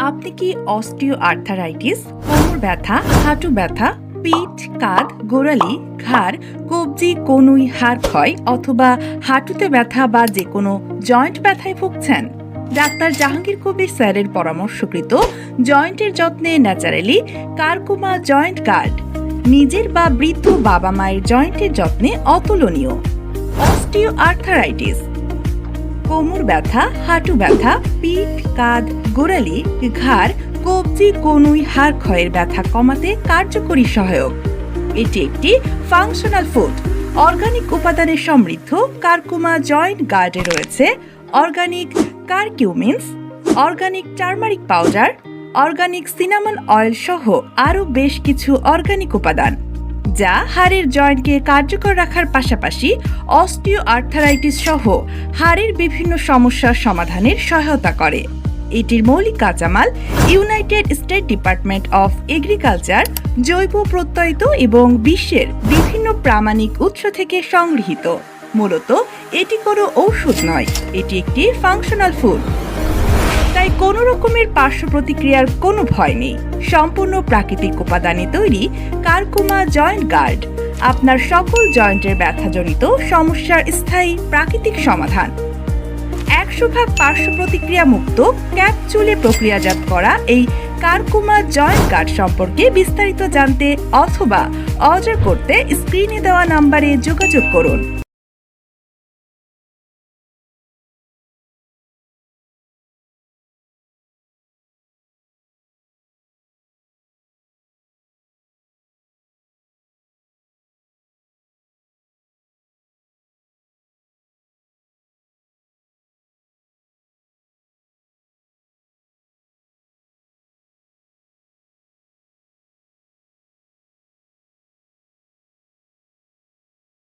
আপনি কি osteo arthritis, কোমর ব্যথা, হাঁটু ব্যথা, পিঠ, কাঁধ, গোড়ালি, ঘাড়, কবজি, কনুই, হাড় ক্ষয় অথবা হাঁটুতে ব্যথা বা যে কোনো জয়েন্ট ব্যথায় ভুগছেন? ডাক্তার জাহাঙ্গীর কবির স্যারের পরামর্শকৃত জয়েন্টের যত্নে ন্যাচারালি কারকুমা জয়েন্ট গার্ড নিজের বা বৃদ্ধ বাবা মায়ের জয়েন্টের যত্নে অতুলনীয়। অস্টিও আর্থারাইটিস, কোমর ব্যথা, হাঁটু ব্যথা, পিঠ, কাঁধ, গোড়ালি, ঘাড়, কবজি, কনুই, হাড় ক্ষয়ের ব্যথা কমাতে কার্যকরী সহায়ক। এটি একটি ফাংশনাল ফুড। অর্গানিক উপাদানে সমৃদ্ধ কারকুমা জয়েন্ট গার্ডে রয়েছে organic curcumins, organic turmeric powder, organic cinnamon oil সহ আরও বেশ কিছু অর্গানিক উপাদান, যা হাড়ের জয়েন্টকে কার্যকর রাখার পাশাপাশি অস্টিও আর্থারাইটিস সহ হাড়ের বিভিন্ন সমস্যার সমাধানের সহায়তা করে। এটির মৌলিক কাঁচামাল United state department of agriculture, জৈব প্রত্যয়িত এবং বিশ্বের বিভিন্ন প্রামাণিক উৎস থেকে সংগৃহীত। মূলত এটি কোনো ঔষধ নয়, এটি একটি ফাংশনাল ফুড। তাই কোনো রকমের পার্শ্ব প্রতিক্রিয়ার কোনো ভয় নেই। সম্পূর্ণ প্রাকৃতিক উপাদানে তৈরি কারকুমা জয়েন্ট গার্ড আপনার সকল জয়েন্টের ব্যথাজনিত সমস্যার স্থায়ী প্রাকৃতিক সমাধান। 100% পার্শ্ব প্রতিক্রিয়া মুক্ত ক্যাপসুলে প্রক্রিয়াজাত করা এই কারকুমা জয়েন্ট গার্ড সম্পর্কে বিস্তারিত জানতে অথবা অর্ডার করতে স্ক্রিনে দেওয়া নাম্বারে যোগাযোগ করুন।